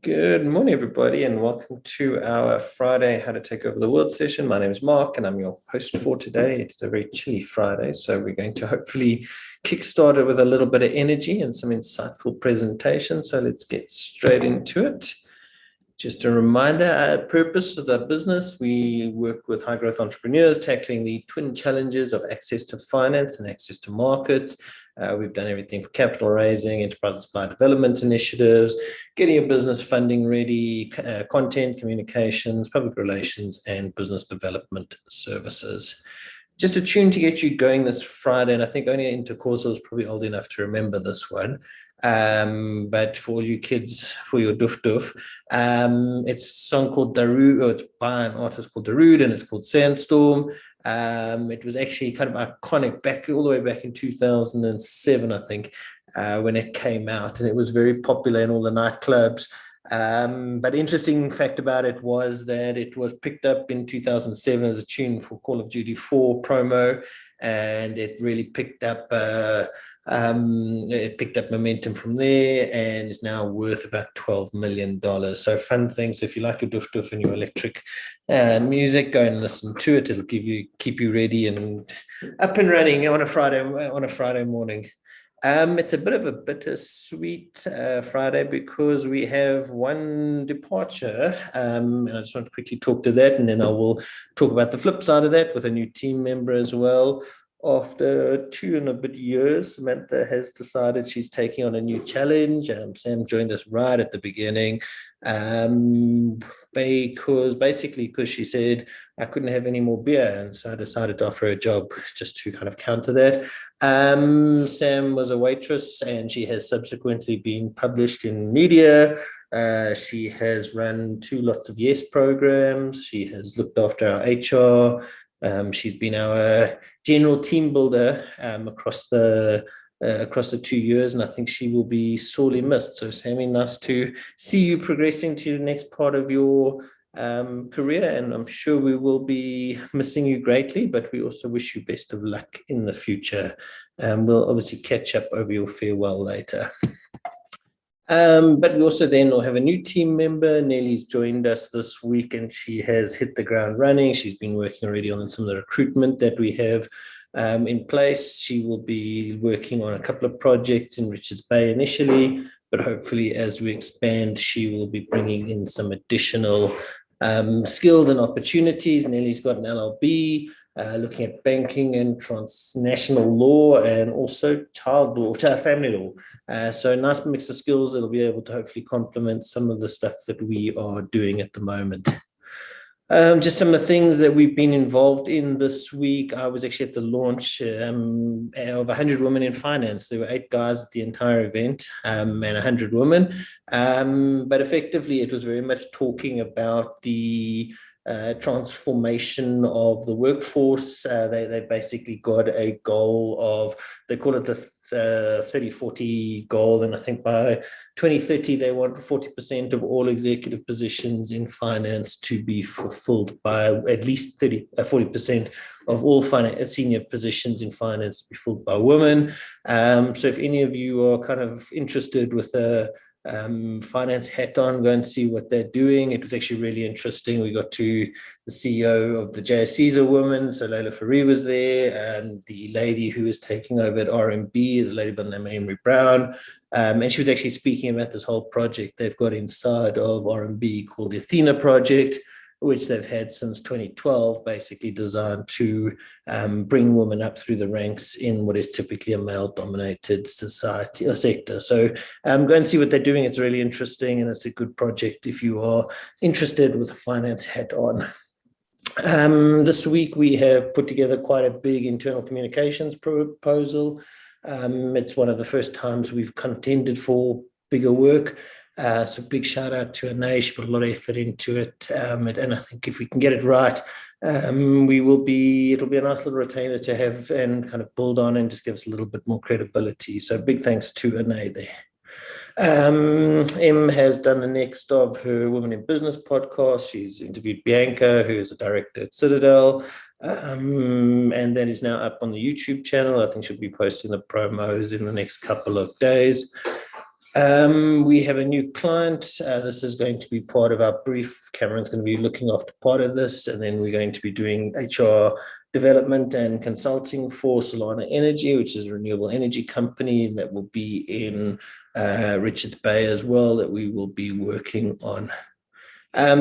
Good morning, everybody, and welcome to our Friday How to Take Over the World session. My name is Mark, and I'm your host for today. It's a very chilly Friday, so we're going to hopefully kickstart it with a little bit of energy and some insightful presentation. So let's get straight into it. Just a reminder, our purpose of the business, we work with high growth entrepreneurs tackling the twin challenges of access to finance and access to markets. We've done everything for capital raising, enterprise supply development initiatives, getting a business funding ready, content, communications, public relations, and business development services. Just a tune to get you going this Friday, and I think only Intercorso is probably old enough to remember this one. But for all you kids, for your doof doof, it's a song called Darude, or it's by an artist called Darude, and it's called Sandstorm. It was actually kind of iconic back all the way back in 2007, I think, when it came out, and it was very popular in all the nightclubs. But interesting fact about it was that it was picked up in 2007 as a tune for Call of Duty 4 promo, and it really picked up momentum from there and is now worth about $12 million. So fun things. If you like your doof doof and your electric music, go and listen to it. It'll keep you ready and up and running on a Friday morning. It's a bit of a bittersweet Friday because we have one departure, and I just want to quickly talk to that, and then I will talk about the flip side of that with a new team member as well. After 2 and a bit years, Samantha has decided she's taking on a new challenge. Sam joined us right at the beginning because she said I couldn't have any more beer, and so I decided to offer her a job just to kind of counter that. Sam was a waitress, and she has subsequently been published in media. She has run 2 lots of Yes programs. She has looked after our HR. She's been our general team builder across the 2 years, and I think she will be sorely missed. So, Sammy, nice to see you progressing to the next part of your career, and I'm sure we will be missing you greatly, but we also wish you best of luck in the future. We'll obviously catch up over your farewell later. But we also then will have a new team member. Nelly's joined us this week, and she has hit the ground running. She's been working already on some of the recruitment that we have in place. She will be working on a couple of projects in Richards Bay initially, but hopefully as we expand, she will be bringing in some additional skills and opportunities. Nelly's got an LLB, looking at banking and transnational law, and also family law. So a nice mix of skills that'll be able to hopefully complement some of the stuff that we are doing at the moment. Just some of the things that we've been involved in this week. I was actually at the launch of 100 Women in Finance. There were 8 guys at the entire event and 100 women. But effectively, it was very much talking about the transformation of the workforce. They basically got a goal of, they call it the 30-40 goal, and I think by 2030 they want 40% of all executive positions in finance to be fulfilled by at least 40% of all senior positions in finance to be filled by women. So if any of you are kind of interested with a finance hat on, go and see what they're doing. It was actually really interesting. We got to the CEO of the JSE's a woman, so Leila Faree was there, and the lady who is taking over at RMB is a lady by the name of Emery Brown, and she was actually speaking about this whole project they've got inside of RMB called the Athena Project, which they've had since 2012, basically designed to bring women up through the ranks in what is typically a male-dominated society or sector. So go and see what they're doing. It's really interesting, and it's a good project if you are interested with a finance hat on. This week, we have put together quite a big internal communications proposal. It's one of the first times we've contended for bigger work. So big shout out to Anay. She put a lot of effort into it. And I think if we can get it right, it'll be a nice little retainer to have and kind of build on and just give us a little bit more credibility. So big thanks to Anay there. Em has done the next of her Women in Business podcast. She's interviewed Bianca, who is a director at Citadel. And that is now up on the YouTube channel. I think she'll be posting the promos in the next couple of days. We have a new client. This is going to be part of our brief. Cameron's going to be looking after part of this, and then we're going to be doing HR development and consulting for Solana Energy, which is a renewable energy company that will be in Richards Bay as well, that we will be working on.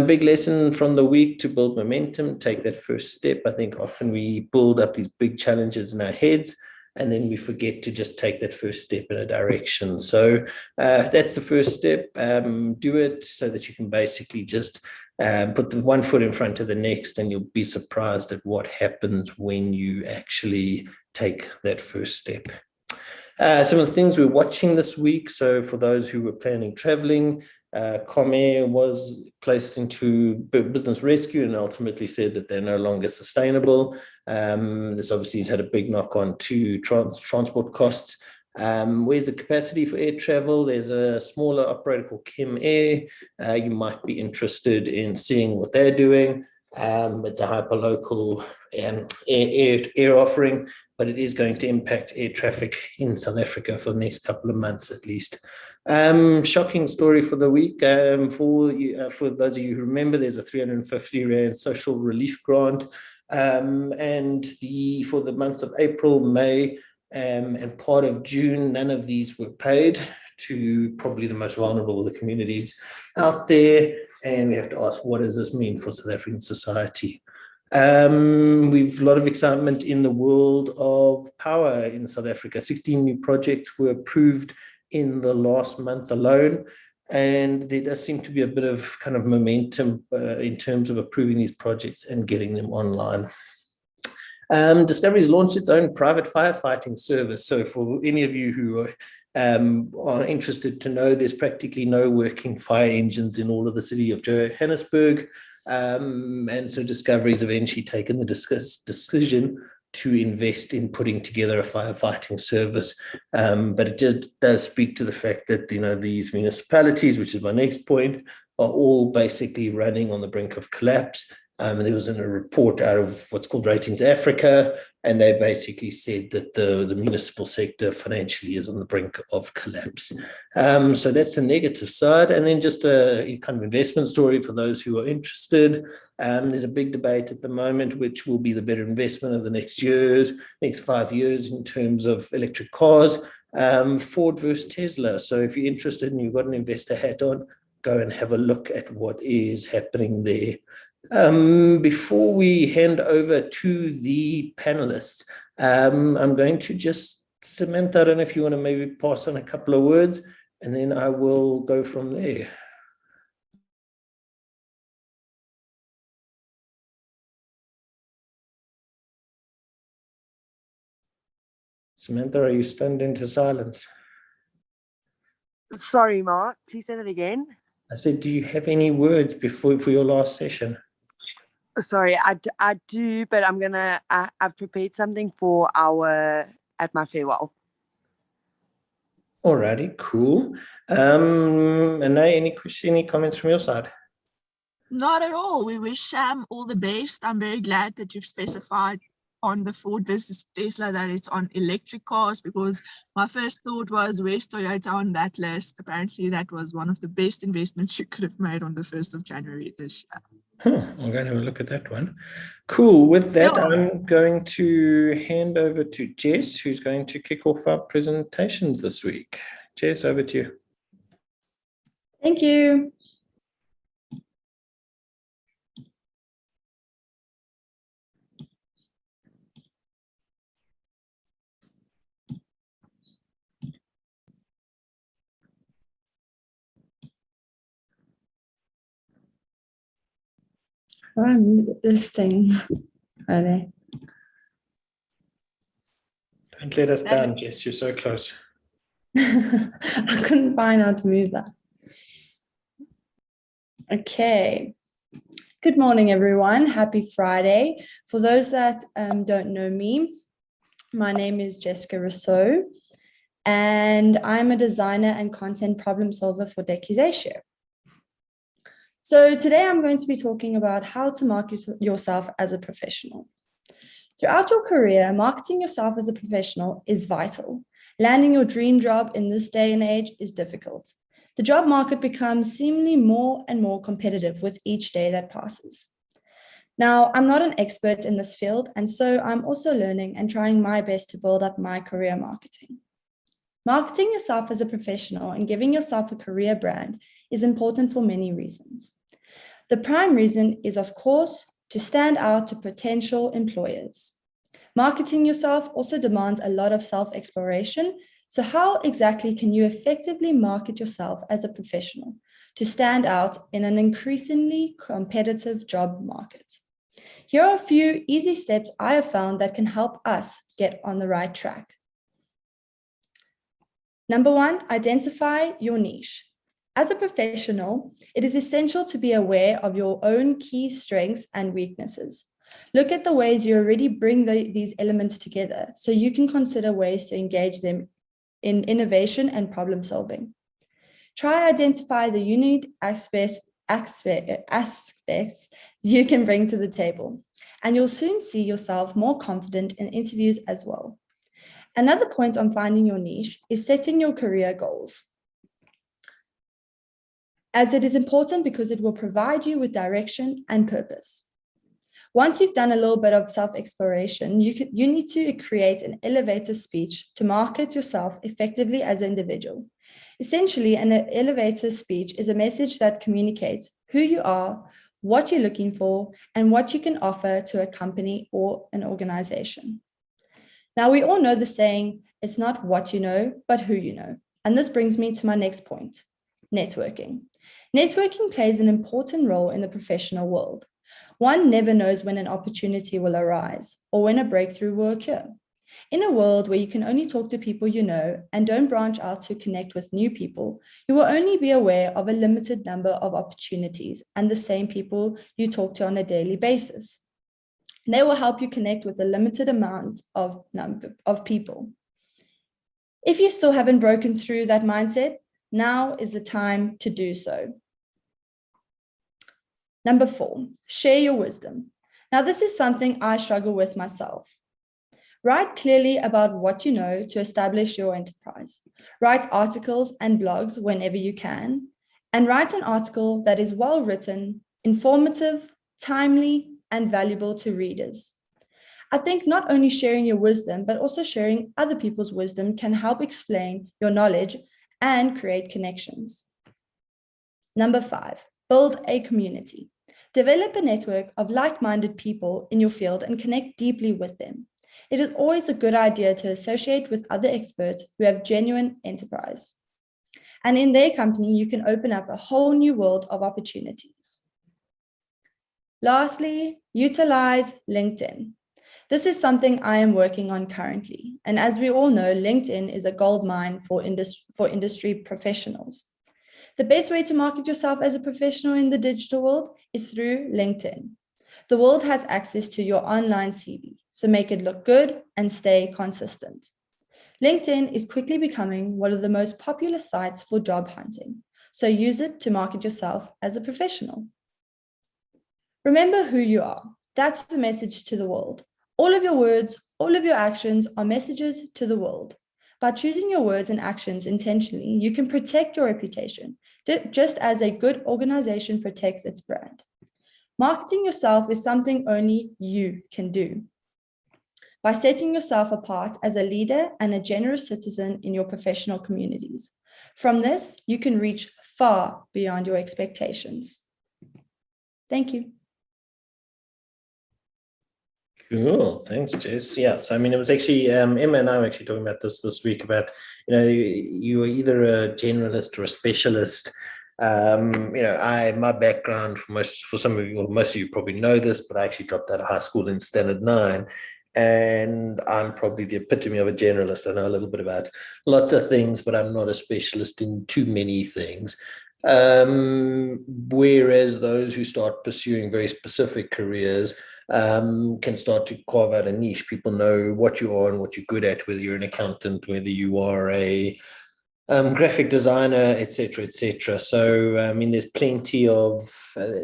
Big lesson from the week: to build momentum, take that first step. I think often we build up these big challenges in our heads, and then we forget to just take that first step in a direction. So that's the first step. Do it so that you can basically just put the one foot in front of the next, and you'll be surprised at what happens when you actually take that first step. Some of the things we're watching this week. So for those who were planning traveling, Comair was placed into business rescue and ultimately said that they're no longer sustainable. This obviously has had a big knock on to transport costs. Where's the capacity for air travel? There's a smaller operator called Kim Air. You might be interested in seeing what they're doing. It's a hyperlocal air offering, but it is going to impact air traffic in South Africa for the next couple of months at least. Shocking story for the week. For those of you who remember, there's a 350 Rand social relief grant, and for the months of April, May, and part of June, none of these were paid to probably the most vulnerable of the communities out there. And we have to ask, what does this mean for South African society? We've a lot of excitement in the world of power in South Africa. 16 new projects were approved in the last month alone, and there does seem to be a bit of kind of momentum in terms of approving these projects and getting them online. Discovery's launched its own private firefighting service. So for any of you who are interested to know, there's practically no working fire engines in all of the city of Johannesburg. And so Discovery's eventually taken the decision to invest in putting together a firefighting service. But it just does speak to the fact that, these municipalities, which is my next point, are all basically running on the brink of collapse. There was a report out of what's called Ratings Africa, and they basically said that the municipal sector financially is on the brink of collapse. So that's the negative side. And then just a kind of investment story for those who are interested. There's a big debate at the moment, which will be the better investment of the next 5 years in terms of electric cars, Ford versus Tesla. So if you're interested and you've got an investor hat on, go and have a look at what is happening there. Before we hand over to the panelists, I'm going to just, Samantha, I don't know if you want to maybe pass on a couple of words, and then I will go from there. Samantha, are you stunned into silence? Sorry, Mark, please say that again. I said, do you have any words for your last session? Sorry, I do, but I've prepared something for at my farewell. Alrighty, cool. And any comments from your side? Not at all. We wish Sam all the best. I'm very glad that you've specified on the Ford versus Tesla that it's on electric cars, because my first thought was, where's Toyota on that list? Apparently that was one of the best investments you could have made on the 1st of January this year. I'm going to have a look at that one. Cool. With that, I'm going to hand over to Jess, who's going to kick off our presentations this week. Jess, over to you. Thank you. I move this thing. Are they? Don't let us down, Jess. You're so close. I couldn't find how to move that. Okay. Good morning, everyone. Happy Friday. For those that don't know me, my name is Jess Rossouw, and I'm a designer and content problem solver for GEOCACHING. So today I'm going to be talking about how to market yourself as a professional. Throughout your career, marketing yourself as a professional is vital, Landing your dream job in this day and age is difficult. The job market becomes seemingly more and more competitive with each day that passes. Now, I'm not an expert in this field, and so I'm also learning and trying my best to build up my career marketing. Marketing yourself as a professional and giving yourself a career brand is important for many reasons. The prime reason is, of course, to stand out to potential employers. Marketing yourself also demands a lot of self-exploration. So how exactly can you effectively market yourself as a professional to stand out in an increasingly competitive job market? Here are a few easy steps I have found that can help us get on the right track. Number one, identify your niche. As a professional, it is essential to be aware of your own key strengths and weaknesses. Look at the ways you already bring these elements together so you can consider ways to engage them in innovation and problem solving. Try identify the unique aspects you can bring to the table, and you'll soon see yourself more confident in interviews as well. Another point on finding your niche is setting your career goals, as it is important because it will provide you with direction and purpose. Once you've done a little bit of self-exploration, you need to create an elevator speech to market yourself effectively as an individual. Essentially, an elevator speech is a message that communicates who you are, what you're looking for, and what you can offer to a company or an organization. Now, we all know the saying, it's not what you know, but who you know. And this brings me to my next point, networking. Networking plays an important role in the professional world. One never knows when an opportunity will arise or when a breakthrough will occur. In a world where you can only talk to people you know and don't branch out to connect with new people, you will only be aware of a limited number of opportunities and the same people you talk to on a daily basis. They will help you connect with a limited amount of people. If you still haven't broken through that mindset, now is the time to do so. Number 4, share your wisdom. Now, this is something I struggle with myself. Write clearly about what you know to establish your enterprise. Write articles and blogs whenever you can, and write an article that is well written, informative, timely, and valuable to readers. I think not only sharing your wisdom, but also sharing other people's wisdom can help explain your knowledge and create connections. Number 5, build a community. Develop a network of like-minded people in your field and connect deeply with them. It is always a good idea to associate with other experts who have genuine enterprise. And in their company, you can open up a whole new world of opportunities. Lastly, utilize LinkedIn. This is something I am working on currently. And as we all know, LinkedIn is a gold mine for industry professionals. The best way to market yourself as a professional in the digital world is through LinkedIn. The world has access to your online CV, so make it look good and stay consistent. LinkedIn is quickly becoming one of the most popular sites for job hunting, so use it to market yourself as a professional. Remember who you are. That's the message to the world. All of your words, all of your actions are messages to the world. By choosing your words and actions intentionally, you can protect your reputation, just as a good organization protects its brand. Marketing yourself is something only you can do. By setting yourself apart as a leader and a generous citizen in your professional communities. From this, you can reach far beyond your expectations. Thank you. Cool, thanks, Jess. Yeah, so I mean, it was actually Emma and I were actually talking about this week about, you are either a generalist or a specialist. My background for some of you, or most of you probably know this, but I actually dropped out of high school in standard 9, and I'm probably the epitome of a generalist. I know a little bit about lots of things, but I'm not a specialist in too many things. Whereas those who start pursuing very specific careers can start to carve out a niche. People know what you are and what you're good at, whether you're an accountant, whether you are a graphic designer, etc., etc. So, I mean, there's plenty of, I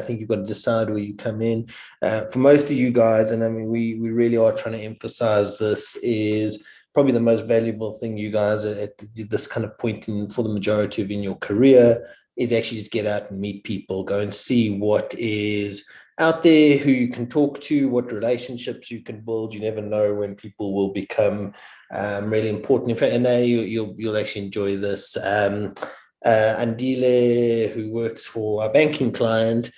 think you've got to decide where you come in. For most of you guys, and I mean, we really are trying to emphasize this, is probably the most valuable thing you guys at this kind of point for the majority of in your career is actually just get out and meet people, go and see what is out there, who you can talk to, what relationships you can build. You never know when people will become really important. In fact, and you'll actually enjoy this. Andile, who works for our banking client,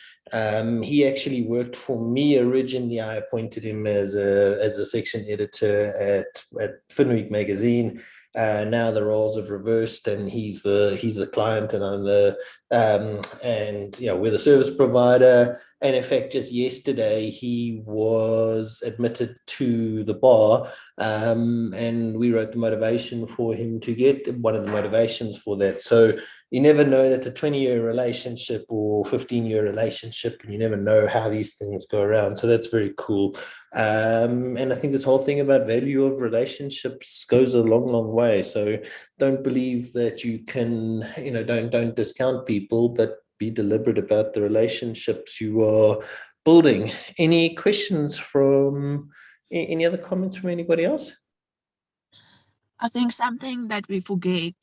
he actually worked for me originally. I appointed him as a section editor at Finweek magazine. Now the roles have reversed, and he's the client, and I'm the we're the service provider. And in fact, just yesterday he was admitted to the bar, and we wrote the motivation for him to get one of the motivations for that. So you never know, that's a 20-year relationship or 15-year relationship, and you never know how these things go around. So that's very cool. And I think this whole thing about value of relationships goes a long, long way. So don't believe that you can, don't discount people, but be deliberate about the relationships you are building. Any questions from any other comments from anybody else? I think something that we forget,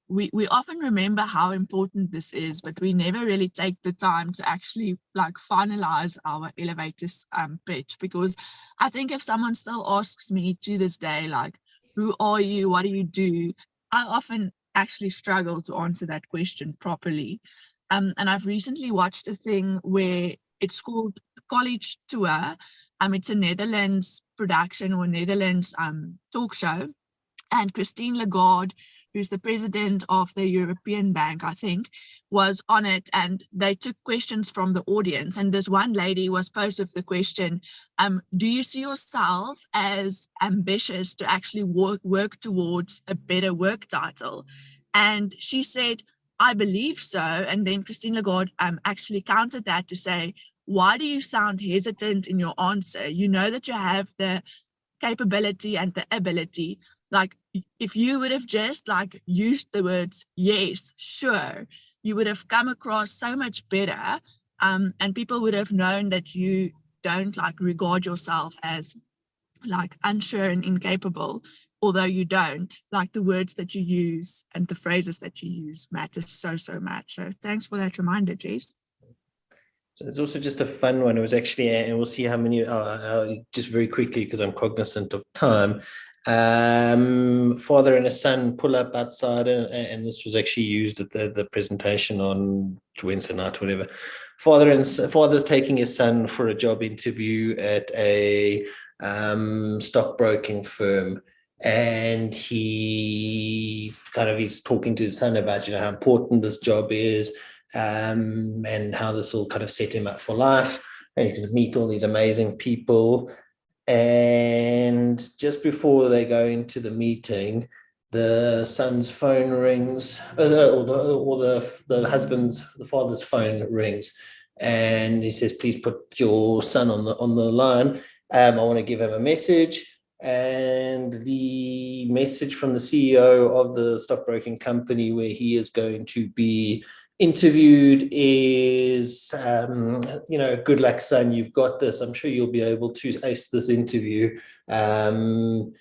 we often remember how important this is, but we never really take the time to actually finalize our elevators pitch. Because I think if someone still asks me to this day, who are you, what do you do, I often actually struggle to answer that question properly. And I've recently watched a thing where it's called College Tour. It's a Netherlands production or Netherlands talk show. And Christine Lagarde, who's the president of the European Bank, I think, was on it, and they took questions from the audience. And this one lady was posed with the question, do you see yourself as ambitious to actually work towards a better work title? And she said, I believe so. And then Christine Lagarde actually countered that to say, why do you sound hesitant in your answer? You know that you have the capability and the ability. If you would have just used the words, yes, sure, you would have come across so much better, and people would have known that you don't regard yourself as unsure and incapable, although you don't. The words that you use and the phrases that you use matter so much. So thanks for that reminder, Jess. So it's also just a fun one. It was actually, and we'll see how many, just very quickly because I'm cognizant of time. Father and a son pull up outside, and this was actually used at the presentation on Wednesday night, whatever. Father's taking his son for a job interview at a stockbroking firm, and he's talking to his son about how important this job is, and how this will kind of set him up for life, and he's going to meet all these amazing people. And just before they go into the meeting, the son's phone rings, or the father's phone rings, and he says, "Please put your son on the line. I want to give him a message." And the message from the CEO of the stockbroking company where he is going to be interviewed is, good luck, son, you've got this. I'm sure you'll be able to ace this interview. So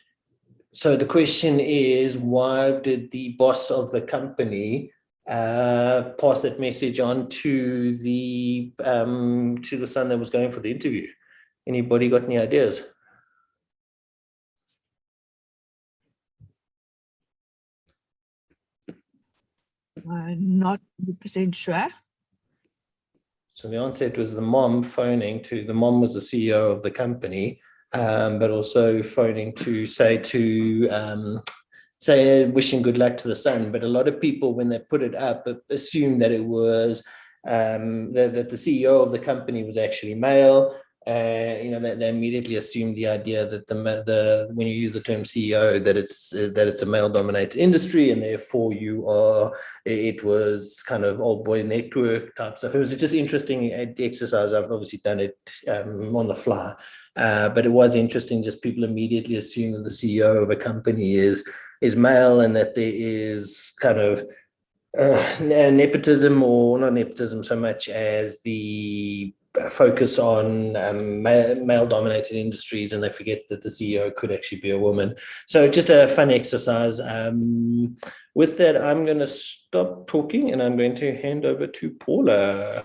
the question is, why did the boss of the company pass that message on to the son that was going for the interview? Anybody got any ideas? Not 100% sure. So the answer, it was the mom phoning to, the mom was the CEO of the company, but also phoning to say wishing good luck to the son. But a lot of people, when they put it up, assume that it was that the CEO of the company was actually male. They immediately assume the idea that when you use the term CEO, that it's a male-dominated industry, and therefore it was kind of old boy network type stuff. It was just interesting exercise. I've obviously done it on the fly, but it was interesting. Just people immediately assume that the CEO of a company is male, and that there is kind of nepotism, or not nepotism so much as the focus on male-dominated industries, and they forget that the CEO could actually be a woman. So just a fun exercise. With that, I'm going to stop talking and I'm going to hand over to Paula.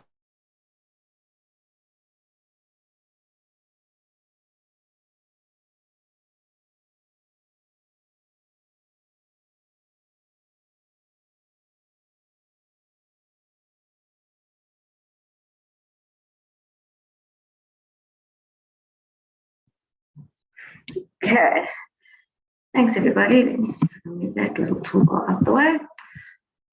Okay, thanks everybody. Let me see if I can move that little toolbar out the way.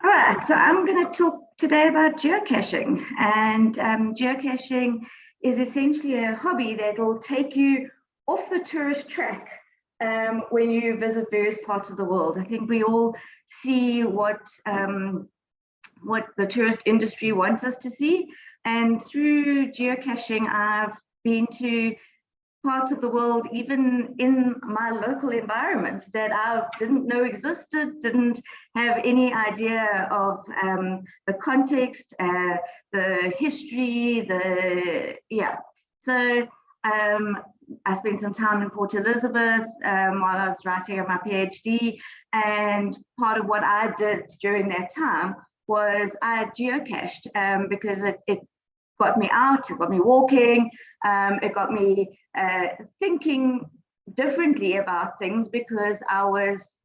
All right, so I'm going to talk today about geocaching, and geocaching is essentially a hobby that will take you off the tourist track when you visit various parts of the world. I think we all see what the tourist industry wants us to see, and through geocaching, I've been to parts of the world, even in my local environment, that I didn't know existed, didn't have any idea of the context, the history, So I spent some time in Port Elizabeth while I was writing my PhD, and part of what I did during that time was I geocached because it got me out, it got me walking, it got me thinking differently about things because I was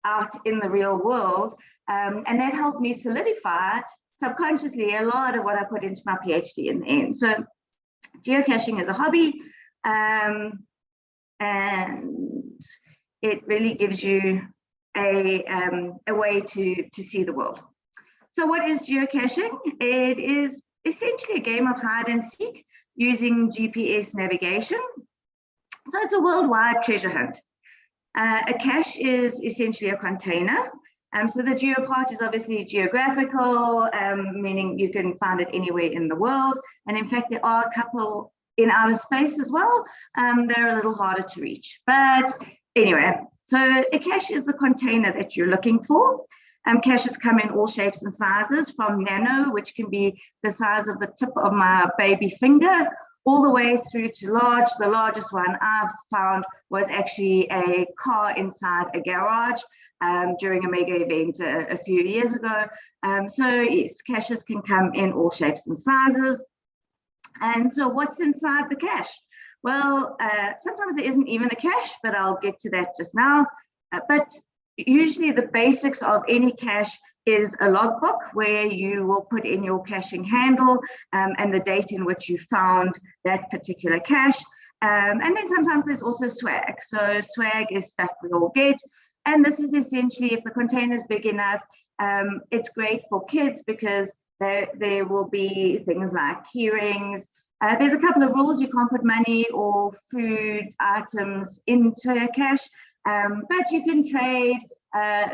out in the real world, and that helped me solidify subconsciously a lot of what I put into my PhD in the end. So geocaching is a hobby, and it really gives you a way to see the world. So what is geocaching? It is essentially a game of hide and seek using GPS navigation. So it's a worldwide treasure hunt. A cache is essentially a container. So the geo part is obviously geographical, meaning you can find it anywhere in the world. And in fact, there are a couple in outer space as well. They're a little harder to reach. But anyway, so a cache is the container that you're looking for. Caches come in all shapes and sizes, from nano, which can be the size of the tip of my baby finger, all the way through to large. The largest one I've found was actually a car inside a garage during a mega event a few years ago. So yes, caches can come in all shapes and sizes. And so what's inside the cache? Well, sometimes there isn't even a cache, but I'll get to that just now. But usually the basics of any cache is a logbook where you will put in your caching handle and the date in which you found that particular cache. And then sometimes there's also swag. So swag is stuff we all get. And this is essentially, if the container is big enough, it's great for kids because there will be things like key rings. There's a couple of rules. You can't put money or food items into a cache. But you can trade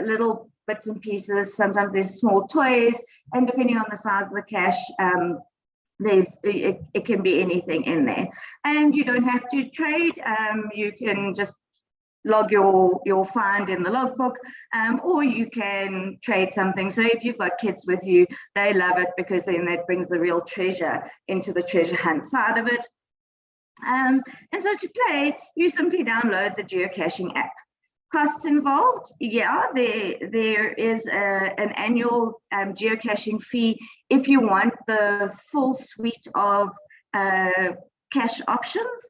little bits and pieces. Sometimes there's small toys, and depending on the size of the cache, it can be anything in there. And you don't have to trade. You can just log your find in the logbook, or you can trade something. So if you've got kids with you, they love it because then that brings the real treasure into the treasure hunt side of it. And so to play, you simply download the geocaching app. Costs involved? Yeah, there is an annual geocaching fee if you want the full suite of cache options.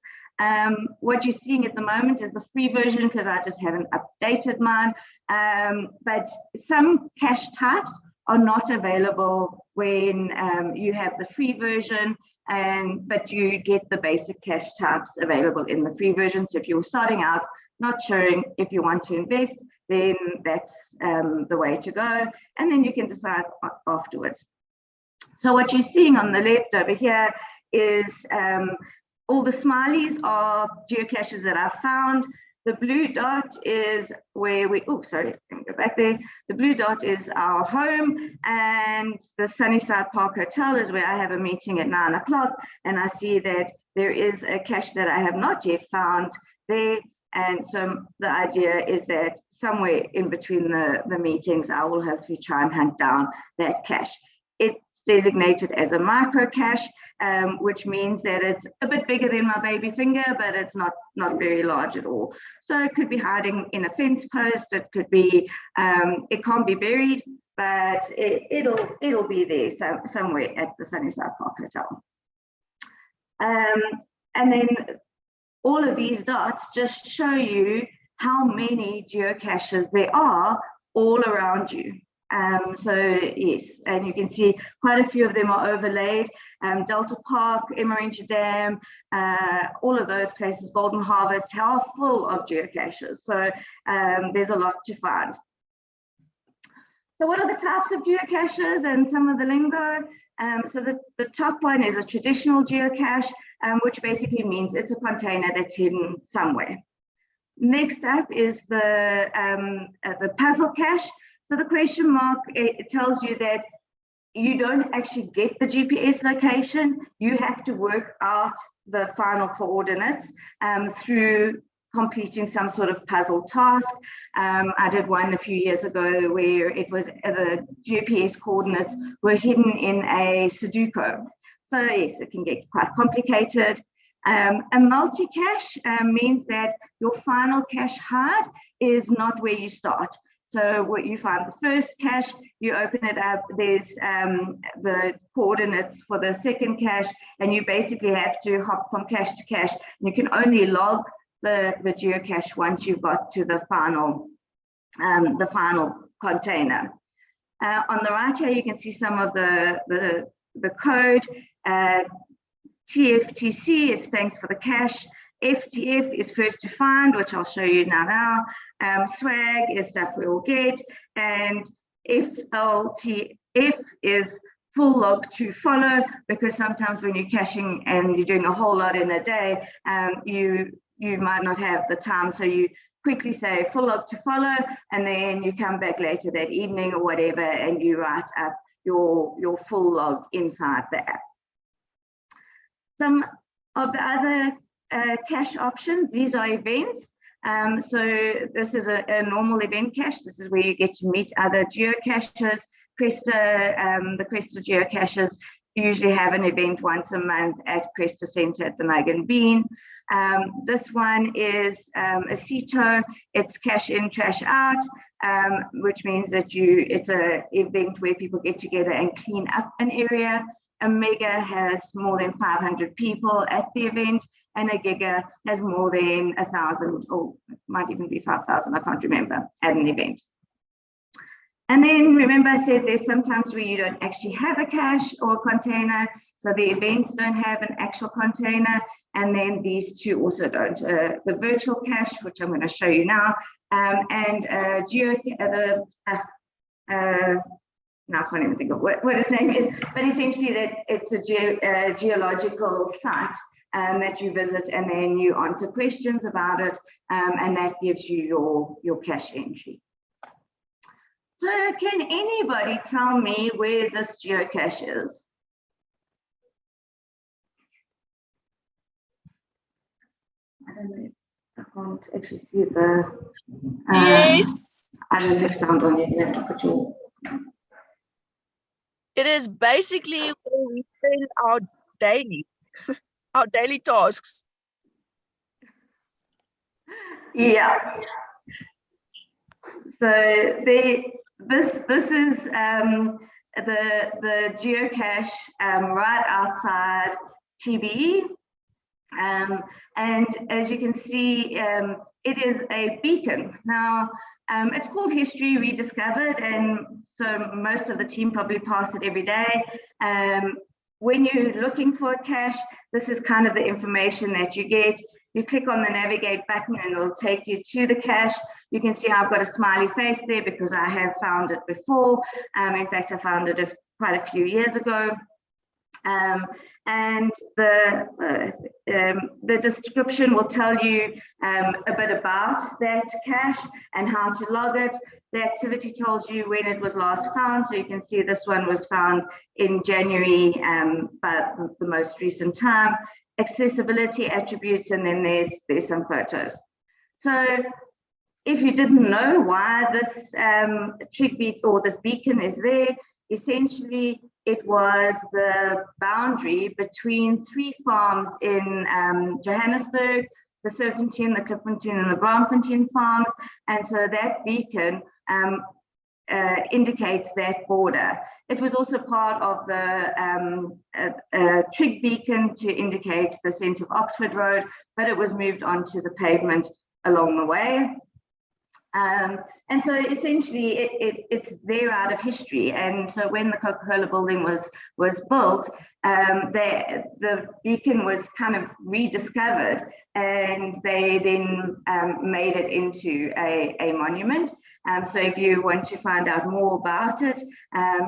What you're seeing at the moment is the free version because I just haven't updated mine. But some cache types are not available when you have the free version, but you get the basic cache types available in the free version. So if you're starting out, not sure if you want to invest, then that's the way to go. And then you can decide afterwards. So what you're seeing on the left over here is all the smileys are geocaches that I found. The blue dot is where we, oh, sorry, let me go back there. The blue dot is our home, and the Sunnyside Park Hotel is where I have a meeting at 9 o'clock. And I see that there is a cache that I have not yet found there. And so the idea is that somewhere in between the meetings, I will hopefully try and hunt down that cache. It's designated as a micro cache, which means that it's a bit bigger than my baby finger, but it's not very large at all. So it could be hiding in a fence post. It could be, it can't be buried, but it'll be there somewhere at the Sunnyside Park Hotel. And then all of these dots just show you how many geocaches there are all around you. So yes, and you can see quite a few of them are overlaid. Delta Park, Emmarentia Dam, all of those places, Golden Harvest, are full of geocaches. So there's a lot to find. So what are the types of geocaches and some of the lingo? So the top one is a traditional geocache, which basically means it's a container that's hidden somewhere. Next up is the puzzle cache. So the question mark, it tells you that you don't actually get the GPS location. You have to work out the final coordinates through completing some sort of puzzle task. I did one a few years ago where it was the GPS coordinates were hidden in a Sudoku. So yes, it can get quite complicated. A multi-cache means that your final cache hide is not where you start. So what you find the first cache, you open it up, there's the coordinates for the second cache, and you basically have to hop from cache to cache. You can only log the geocache once you've got to the final container. On the right here, you can see some of the code. TFTC is thanks for the cache. FTF is first to find, which I'll show you now. Swag is stuff we'll get, and FLTF is full log to follow, because sometimes when you're caching and you're doing a whole lot in a day, you might not have the time, so you quickly say full log to follow, and then you come back later that evening or whatever, and you write up your full log inside the app. Some of the other cache options, these are events. So this is a normal event cache. This is where you get to meet other geocaches. The Cresta geocaches usually have an event once a month at Cresta Centre at the Mug and Bean. This one is a CETO. It's cash in, trash out, which means that it's an event where people get together and clean up an area. A mega has more than 500 people at the event, and a giga has more than 1,000, or might even be 5,000, I can't remember, at an event. And then remember I said there's sometimes where you don't actually have a cache or a container, so the events don't have an actual container, and then these two also don't. The virtual cache, which I'm going to show you now, and now I can't even think of what his name is, but essentially that it's a geological site that you visit, and then you answer questions about it, and that gives you your cache entry. So can anybody tell me where this geocache is? I don't know. I can't actually see the. Yes. I don't have sound on. You have to put your. It is basically where we spend our daily tasks. Yeah. So this is the geocache right outside TBE, and as you can see, it is a beacon. Now, it's called History Rediscovered, and so most of the team probably pass it every day. When you're looking for a cache, this is kind of the information that you get. You click on the navigate button and it'll take you to the cache. You can see I've got a smiley face there because I have found it before. In fact, I found it quite a few years ago. And the description will tell you a bit about that cache and how to log it. The activity tells you when it was last found, so you can see this one was found in January, but the most recent time. Accessibility attributes, and then there's some photos. So if you didn't know why this trig beat or this beacon is there, essentially it was the boundary between 3 farms in Johannesburg, the Serpentine, the Klipfontein, and the Braamfontein farms. And so that beacon indicates that border. It was also part of the trig beacon to indicate the centre of Oxford Road, but it was moved onto the pavement along the way. And so essentially it's there out of history. And so when the Coca-Cola building was built, the beacon was kind of rediscovered, and they then made it into a monument. So if you want to find out more about it,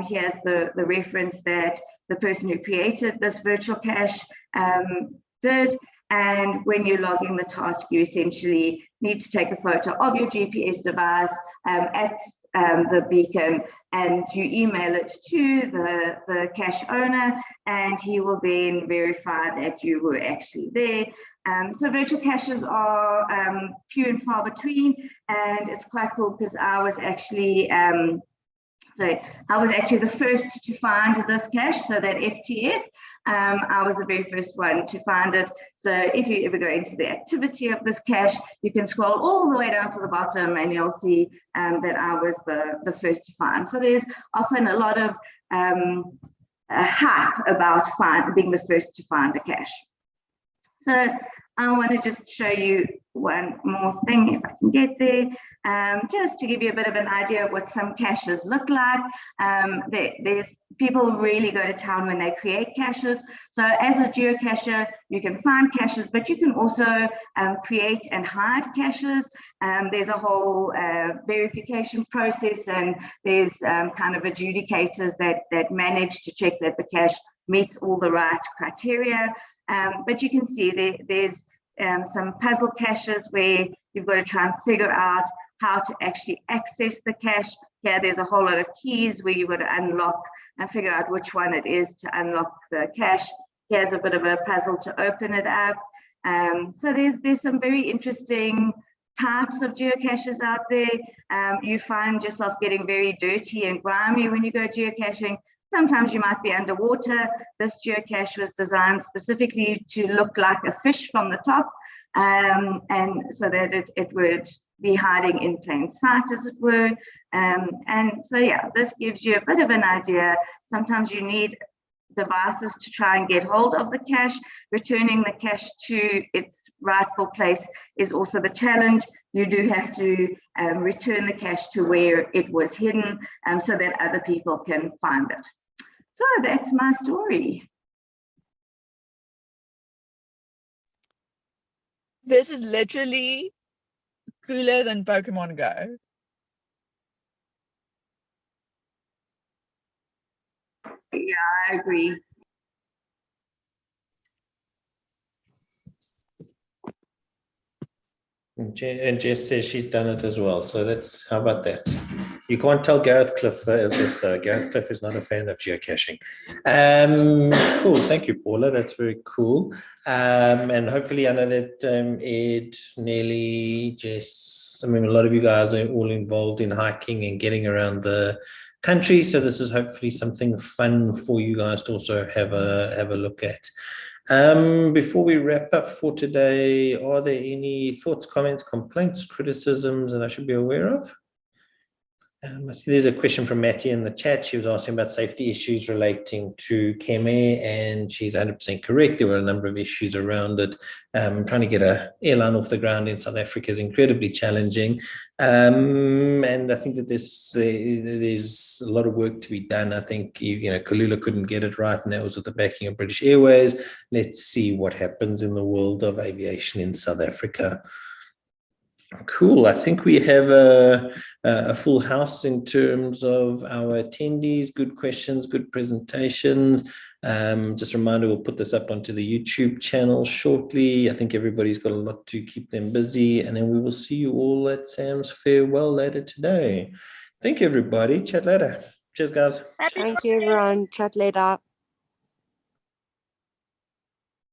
here's the reference that the person who created this virtual cache did. And when you're logging the task, you essentially need to take a photo of your GPS device at the beacon, and you email it to the cache owner, and he will then verify that you were actually there. So virtual caches are few and far between, and it's quite cool because I was actually the first to find this cache, so that FTF. I was the very first one to find it. So if you ever go into the activity of this cache, you can scroll all the way down to the bottom, and you'll see that I was the first to find. So there's often a lot of hype about being the first to find a cache. So I want to just show you one more thing, if I can get there, just to give you a bit of an idea of what some caches look like. There's people really go to town when they create caches. So as a geocacher, you can find caches, but you can also create and hide caches. There's a whole verification process, and there's kind of adjudicators that manage to check that the cache meets all the right criteria. But you can see there's some puzzle caches where you've got to try and figure out how to actually access the cache. Here there's a whole lot of keys where you've got to unlock and figure out which one it is to unlock the cache. Here's a bit of a puzzle to open it up. So there's some very interesting types of geocaches out there. You find yourself getting very dirty and grimy when you go geocaching. Sometimes you might be underwater. This geocache was designed specifically to look like a fish from the top, and so that it would be hiding in plain sight, as it were. And so, yeah, this gives you a bit of an idea. Sometimes you need devices to try and get hold of the cache. Returning the cache to its rightful place is also the challenge. You do have to return the cache to where it was hidden, so that other people can find it. So that's my story. This is literally cooler than Pokemon Go. Yeah, I agree. And Jess says she's done it as well. So that's, how about that? You can't tell Gareth Cliff this though. Gareth Cliff is not a fan of geocaching. Cool. Thank you, Paula. That's very cool. And hopefully I know that Ed, Nelly, Jess, I mean, a lot of you guys are all involved in hiking and getting around the country. So this is hopefully something fun for you guys to also have a look at. Before we wrap up for today, are there any thoughts, comments, complaints, criticisms that I should be aware of? I see there's a question from Matty in the chat. She was asking about safety issues relating to Keme, and she's 100% correct. There were a number of issues around it. Trying to get an airline off the ground in South Africa is incredibly challenging. And I think that there's a lot of work to be done. I think, Kalula couldn't get it right, and that was with the backing of British Airways. Let's see what happens in the world of aviation in South Africa. Cool. I think we have a full house in terms of our attendees. Good questions, good presentations. Just a reminder, we'll put this up onto the YouTube channel shortly. I think everybody's got a lot to keep them busy, and then we will see you all at Sam's farewell later today. Thank you, everybody. Chat later. Cheers, guys. Thank you, everyone. Chat later.